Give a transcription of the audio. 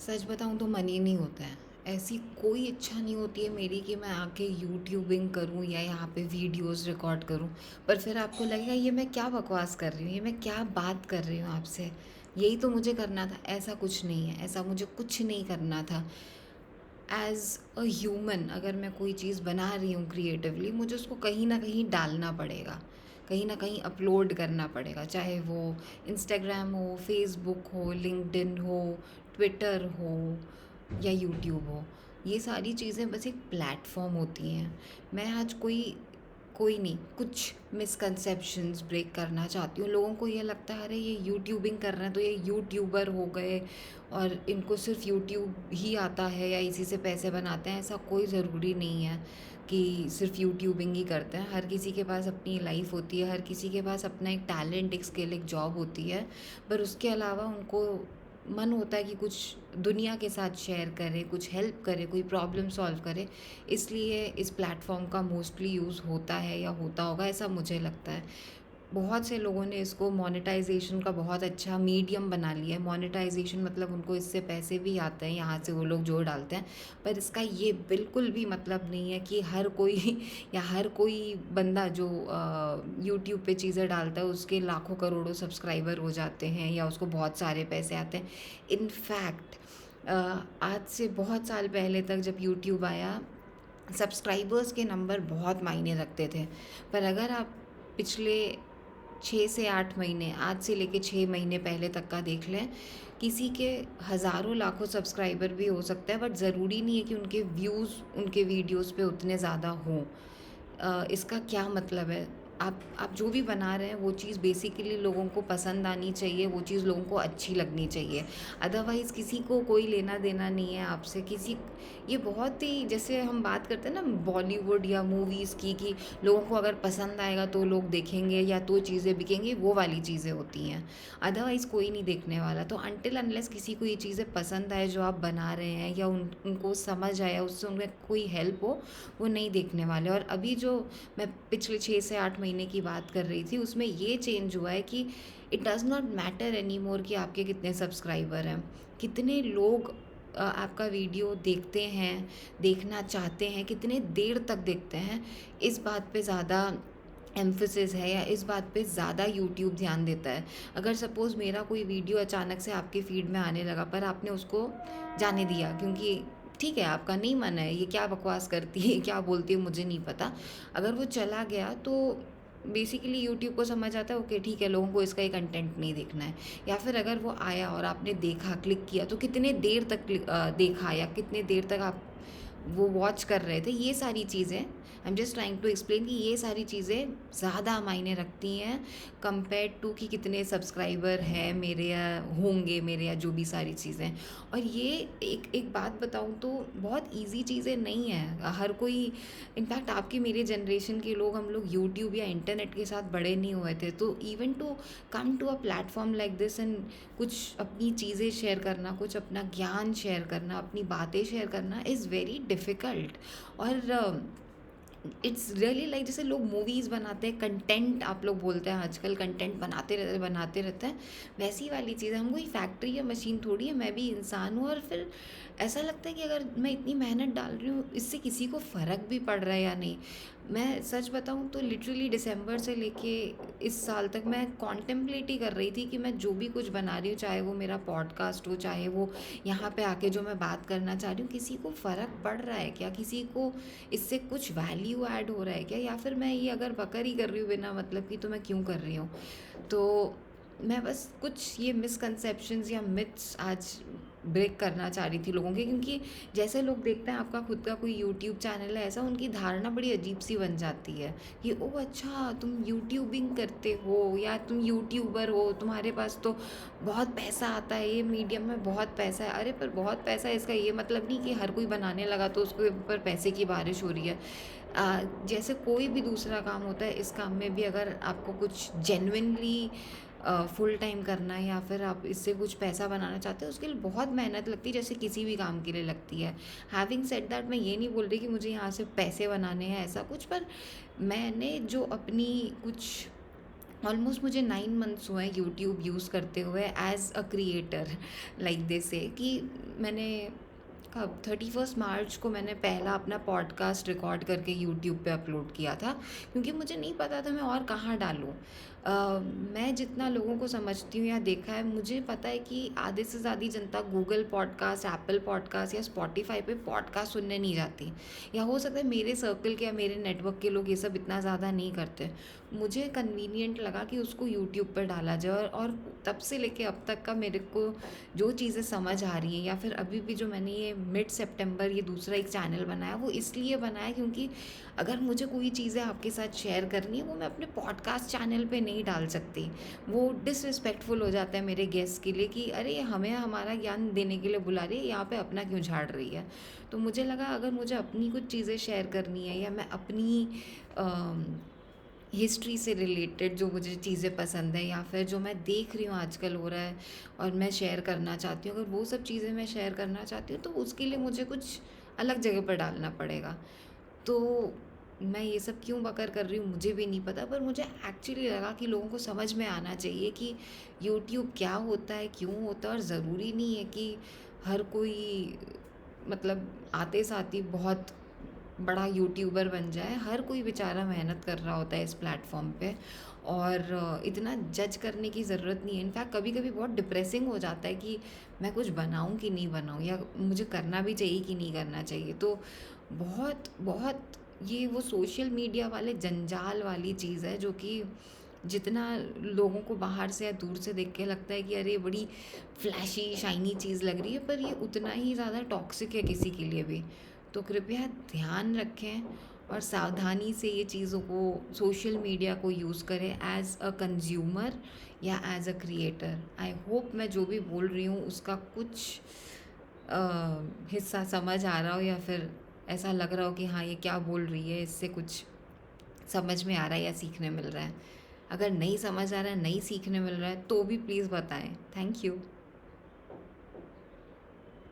सच बताऊँ तो मन ही नहीं होता है। ऐसी कोई इच्छा नहीं होती है मेरी कि मैं आके यूट्यूबिंग करूँ या यहाँ पे वीडियोज़ रिकॉर्ड करूँ। पर फिर आपको लगेगा ये मैं क्या बकवास कर रही हूँ, ये मैं क्या बात कर रही हूँ आपसे। यही तो मुझे करना था, ऐसा कुछ नहीं है, ऐसा मुझे कुछ नहीं करना था। एज़ अ ह्यूमन अगर मैं कोई चीज़ बना रही हूँ क्रिएटिवली, मुझे उसको कहीं न कहीं डालना पड़ेगा, कहीं न कहीं अपलोड करना पड़ेगा। चाहे वो इंस्टाग्राम हो, फ़ेसबुक हो, लिंक्डइन हो, ट्विटर हो या यूट्यूब हो। ये सारी चीज़ें बस एक प्लेटफ़ॉर्म होती हैं। मैं आज कोई कोई नहीं, कुछ मिसकंसेप्शंस ब्रेक करना चाहती हूँ। लोगों को ये लगता है अरे ये यूट्यूबिंग कर रहे हैं तो ये यूट्यूबर हो गए और इनको सिर्फ यूट्यूब ही आता है या इसी से पैसे बनाते हैं। ऐसा कोई ज़रूरी नहीं है कि सिर्फ यूट्यूबिंग ही करते हैं। हर किसी के पास अपनी लाइफ होती है, हर किसी के पास अपना एक टैलेंट, एक स्किल, एक जॉब होती है। पर उसके अलावा उनको मन होता है कि कुछ दुनिया के साथ शेयर करें, कुछ हेल्प करें, कोई प्रॉब्लम सॉल्व करें। इसलिए इस प्लेटफॉर्म का मोस्टली यूज़ होता है या होता होगा, ऐसा मुझे लगता है। बहुत से लोगों ने इसको मोनेटाइजेशन का बहुत अच्छा मीडियम बना लिया है। मोनेटाइजेशन मतलब उनको इससे पैसे भी आते हैं, यहाँ से वो लोग जोड़ डालते हैं। पर इसका ये बिल्कुल भी मतलब नहीं है कि हर कोई या हर कोई बंदा जो यूट्यूब पे चीज़ें डालता है उसके लाखों करोड़ों सब्सक्राइबर हो जाते हैं या उसको बहुत सारे पैसे आते हैं। इनफैक्ट आज से बहुत साल पहले तक जब यूट्यूब आया, सब्सक्राइबर्स के नंबर बहुत मायने रखते थे। पर अगर आप पिछले 6 से 8 महीने, आज से लेके 6 महीने पहले तक का देख लें, किसी के हज़ारों लाखों सब्सक्राइबर भी हो सकता है, बट ज़रूरी नहीं है कि उनके व्यूज़ उनके वीडियोस पे उतने ज़्यादा हों। इसका क्या मतलब है? आप जो भी बना रहे हैं वो चीज़ बेसिकली लोगों को पसंद आनी चाहिए, वो चीज़ लोगों को अच्छी लगनी चाहिए। अदरवाइज़ किसी को कोई लेना देना नहीं है आपसे। किसी ये बहुत ही, जैसे हम बात करते हैं ना बॉलीवुड या मूवीज़ की, कि लोगों को अगर पसंद आएगा तो लोग देखेंगे या तो चीज़ें बिकेंगी, वो वाली चीज़ें होती हैं। अदरवाइज़ कोई नहीं देखने वाला। तो अनटिल अनलेस किसी को ये चीज़ें पसंद आए जो आप बना रहे हैं, या उनको समझ आया, उससे उन्हें कोई हेल्प हो, वो नहीं देखने वाले। और अभी जो मैं पिछले 6 से 8 महीने की बात कर रही थी, उसमें ये चेंज हुआ है कि it does not matter any more कि आपके कितने सब्सक्राइबर हैं, कितने लोग आपका वीडियो देखते हैं, देखना चाहते हैं, कितने देर तक देखते हैं। इस बात पे ज़्यादा एम्फेसिस है, या इस बात पे ज़्यादा यूट्यूब ध्यान देता है। अगर सपोज़ मेरा कोई वीडियो अचानक से आपके फीड में आने लगा, पर आपने उसको जाने दिया क्योंकि ठीक है आपका नहीं मन है, ये क्या बकवास करती है, क्या बोलती है, मुझे नहीं पता। अगर वो चला गया तो बेसिकली यूट्यूब को समझ आता है ओके ठीक है, लोगों को इसका ही कंटेंट नहीं देखना है। या फिर अगर वो आया और आपने देखा, क्लिक किया, तो कितने देर तक देखा या कितने देर तक आप वो वॉच कर रहे थे, ये सारी चीज़ें I am just trying to explain कि ये सारी चीज़ें ज़्यादा मायने रखती हैं कंपेयर टू कि कितने सब्सक्राइबर हैं मेरे या होंगे मेरे, या जो भी सारी चीज़ें। और ये एक एक बात बताऊँ तो बहुत इजी चीज़ें नहीं है। हर कोई, इनफैक्ट आपकी मेरे जनरेशन के लोग, हम लोग यूट्यूब या इंटरनेट के साथ बड़े नहीं हुए थे, तो even to come to a platform like this and कुछ अपनी चीज़ें शेयर करना, कुछ अपना ज्ञान शेयर करना, अपनी बातें शेयर करना इज़ वेरी डिफ़िकल्ट। और इट्स रियली लाइक जैसे लोग मूवीज़ बनाते हैं, कंटेंट आप लोग बोलते हैं आजकल, कंटेंट बनाते रहते हैं, वैसी वाली चीज़ है। हम कोई फैक्ट्री या मशीन थोड़ी है, मैं भी इंसान हूँ। और फिर ऐसा लगता है कि अगर मैं इतनी मेहनत डाल रही हूँ, इससे किसी को फ़र्क भी पड़ रहा है या नहीं। मैं सच बताऊँ तो लिटरली दिसंबर से लेके इस साल तक मैं कॉन्टेम्पलेट ही कर रही थी कि मैं जो भी कुछ बना रही हूँ, चाहे वो मेरा पॉडकास्ट हो, चाहे वो यहाँ पे आके जो मैं बात करना चाह रही हूँ, किसी को फ़र्क पड़ रहा है क्या, किसी को इससे कुछ वैल्यू ऐड हो रहा है क्या, या फिर मैं ये अगर बकर ही कर रही हूँ बिना मतलब की, तो मैं क्यों कर रही हूँ। तो मैं बस कुछ ये मिसकंसेप्शंस या मिथ्स आज ब्रेक करना चाह रही थी लोगों के, क्योंकि जैसे लोग देखते हैं आपका खुद का कोई यूट्यूब चैनल है, ऐसा उनकी धारणा बड़ी अजीब सी बन जाती है कि ओह अच्छा तुम यूट्यूबिंग करते हो, या तुम यूट्यूबर हो, तुम्हारे पास तो बहुत पैसा आता है, ये मीडियम में बहुत पैसा है। अरे पर बहुत पैसा है इसका ये मतलब नहीं कि हर कोई बनाने लगा तो उसके ऊपर पैसे की बारिश हो रही है। जैसे कोई भी दूसरा काम होता है, इस काम में भी अगर आपको कुछ जेन्युइनली फुल टाइम करना है, या फिर आप इससे कुछ पैसा बनाना चाहते हैं, उसके लिए बहुत मेहनत लगती है, जैसे किसी भी काम के लिए लगती है। हैविंग सेड दैट, मैं ये नहीं बोल रही कि मुझे यहाँ से पैसे बनाने हैं ऐसा कुछ, पर मैंने जो अपनी कुछ ऑलमोस्ट मुझे 9 मंथ्स हुए हैं यूट्यूब यूज़ करते हुए as a creator, like this है कि मैंने कब 31 मार्च को मैंने पहला अपना पॉडकास्ट रिकॉर्ड करके यूट्यूब पे अपलोड किया था, क्योंकि मुझे नहीं पता था मैं और कहाँ डालूँ। मैं जितना लोगों को समझती हूँ या देखा है, मुझे पता है कि आधे से ज़्यादा जनता गूगल पॉडकास्ट, एप्पल पॉडकास्ट या स्पॉटिफाई पे पॉडकास्ट सुनने नहीं जाती, या हो सकता है मेरे सर्कल के या मेरे नेटवर्क के लोग ये सब इतना ज़्यादा नहीं करते। मुझे कन्वीनियंट लगा कि उसको यूट्यूब पर डाला जाए, और तब से लेके अब तक का मेरे को जो चीज़ें समझ आ रही हैं, या फिर अभी भी जो मैंने ये मिड सितंबर ये दूसरा एक चैनल बनाया, वो इसलिए बनाया क्योंकि अगर मुझे कोई चीज़ें आपके साथ शेयर करनी है वो मैं अपने पॉडकास्ट चैनल पे नहीं डाल सकती। वो डिसरिस्पेक्टफुल हो जाता है मेरे गेस्ट के लिए कि अरे हमें हमारा ज्ञान देने के लिए बुला रही है, यहाँ पे अपना क्यों झाड़ रही है। तो मुझे लगा अगर मुझे अपनी कुछ चीज़ें शेयर करनी है, या मैं अपनी हिस्ट्री से रिलेटेड जो मुझे चीज़ें पसंद है, या फिर जो मैं देख रही हूँ आजकल हो रहा है और मैं शेयर करना चाहती हूँ, अगर वो सब चीज़ें मैं शेयर करना चाहती हूँ तो उसके लिए मुझे कुछ अलग जगह पर डालना पड़ेगा। तो मैं ये सब क्यों बकर कर रही हूँ मुझे भी नहीं पता, पर मुझे एक्चुअली लगा कि लोगों को समझ में आना चाहिए कि यूट्यूब क्या होता है, क्यों होता है, और ज़रूरी नहीं है कि हर कोई मतलब आते साथ ही बहुत बड़ा यूट्यूबर बन जाए। हर कोई बेचारा मेहनत कर रहा होता है इस प्लेटफॉर्म पे, और इतना जज करने की ज़रूरत नहीं है। इनफैक्ट कभी कभी बहुत डिप्रेसिंग हो जाता है कि मैं कुछ बनाऊं कि नहीं बनाऊं, या मुझे करना भी चाहिए कि नहीं करना चाहिए। तो बहुत बहुत ये वो सोशल मीडिया वाले जंजाल वाली चीज़ है, जो कि जितना लोगों को बाहर से या दूर से देख के लगता है कि अरे बड़ी फ्लैशी शाइनी चीज़ लग रही है, पर ये उतना ही ज़्यादा टॉक्सिक है किसी के लिए भी। तो कृपया ध्यान रखें और सावधानी से ये चीज़ों को, सोशल मीडिया को यूज़ करें एज़ अ कंज्यूमर या as a creator. I hope मैं जो भी बोल रही हूँ उसका कुछ हिस्सा समझ आ रहा हो, या फिर ऐसा लग रहा हो कि हाँ ये क्या बोल रही है, इससे कुछ समझ में आ रहा है या सीखने मिल रहा है। अगर नहीं समझ आ रहा है, नहीं सीखने मिल रहा है, तो भी प्लीज़ बताएं। Thank you.